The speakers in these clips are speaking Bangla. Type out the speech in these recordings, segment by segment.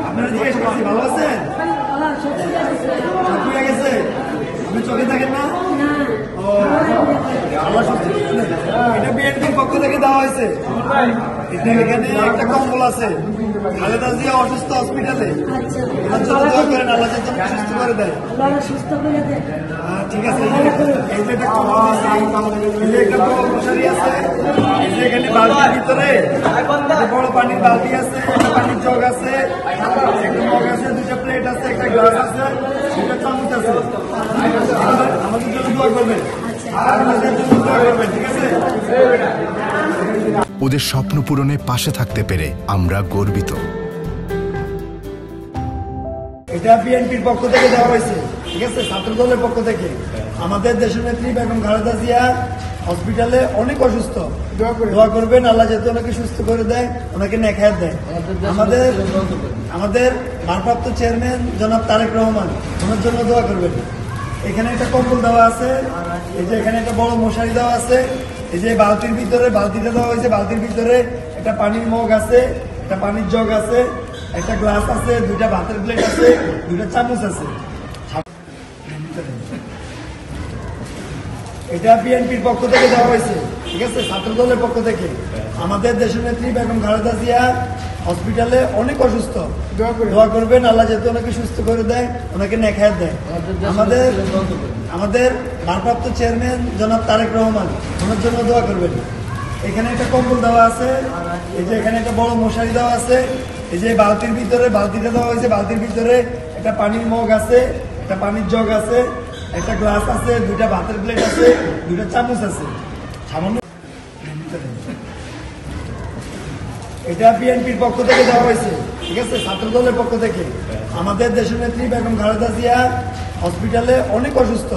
আপনারা জিজ্ঞেস করছি ভালো আছেন? সব হয়ে গেছে? আপনি চোখে থাকেন না? ও আল্লাহ সব ঠিক আছে। এটা বিএনপির পক্ষ থেকে দেওয়া হয়েছে। এখানে একটা কম্বল আছে, খালেদা জিয়া অসুস্থ হসপিটালে, এটার জন্য দোয়া করেন আল্লাহ যেন সুস্থ করে দেয়। ঠিক আছে, এই যে একটা কম্বল আছে, এই যে একটা বড় মশারি আছে, এই যে এখানে বালতির ভিতরে বড় পানির বালতি আছে, একটা পানির জগ আছে, একটা মগ আছে, দুটা প্লেট আছে, একটা গ্লাস আছে, দুটা চামচ আছে। আমাদের জন্য দোয়া করবেন, আমাদের জন্য দোয়া করবেন, ঠিক আছে? ওদের স্বপ্ন পূরণে পাশে থাকতে পেরে আমরা গর্বিত। এটা বিএনপির পক্ষ থেকে দেওয়া হয়েছে, ঠিক আছে, ছাত্র দলের পক্ষ থেকে। আমাদের দেশের নেত্রী বেগম খালেদা জিয়া হসপিটালে অনেক অসুস্থ, দোয়া করবেন আল্লাহ যাতে ওনাকে সুস্থ করে দেয়, ওনাকে নেখায়াত দেয়। আমাদের ভারপ্রাপ্ত চেয়ারম্যান জনাব তারেক রহমান, ওনার জন্য দোয়া করবেন। এখানে একটা কম্বল দেওয়া আছে, এই যে এখানে একটা বড় মশারি দেওয়া আছে, এই যে বালতির ভিতরে বালতিটা দেওয়া হয়েছে, বালতির ভিতরে একটা পানির মগ আছে, একটা পানির জগ আছে, একটা গ্লাস আছে, দুইটা ভাতের প্লেট আছে, দুইটা চামচ আছে। এটা বিএনপির পক্ষ থেকে দেওয়া হয়েছে, ঠিক আছে, ছাত্র দলের পক্ষ থেকে। আমাদের দেশের নেত্রী বেগম খালেদা জিয়া হসপিটালে অনেক অসুস্থ, দোয়া করবেন আল্লাহ যাতে ওনাকে সুস্থ করে দেয়, ওনাকে নেখায়াত দেয়। আমাদের ভারপ্রাপ্ত চেয়ারম্যান জনাব তারেক রহমান, ওনার জন্য দোয়া করবেন। এখানে একটা কম্বল দেওয়া আছে, এই যে এখানে একটা বড় মশারি দেওয়া আছে, এই যে বালতির ভিতরে বালতিটা দেওয়া হয়েছে, বালতির ভিতরে একটা পানির মগ আছে, একটা পানির জগ আছে, একটা গ্লাস আছে, দুইটা ভাতের প্লেট আছে, দুইটা চামচ আছে। সামান্য এটা বিএনপির পক্ষ থেকে দেওয়া হয়েছে, ঠিক আছে, ছাত্র দলের পক্ষ থেকে। আমাদের দেশের নেত্রী বেগম খালেদা জিয়া হসপিটালে অনেক অসুস্থ,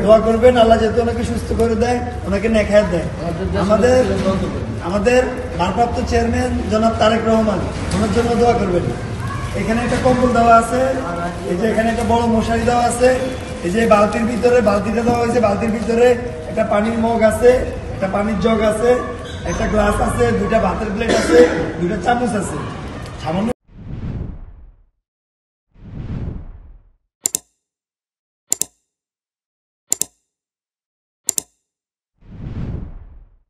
দোয়া করবেন আল্লাহ যাতে ওনাকে সুস্থ করে দেয়, ওনাকে নেখায়াত দেয়। আমাদের ভারপ্রাপ্ত চেয়ারম্যান জনাব তারেক রহমান, ওনার জন্য দোয়া করবেন। এখানে একটা কম্বল দেওয়া আছে, এই যে এখানে একটা বড় মশারি দেওয়া আছে, এই যে বালতির ভিতরে বালতিটা দেওয়া হয়েছে, বালতির ভিতরে একটা পানির মগ আছে, একটা পানির জগ আছে, একটা গ্লাস আছে, দুইটা ভাতের প্লেট আছে, দুইটা চামচ আছে। সামান্য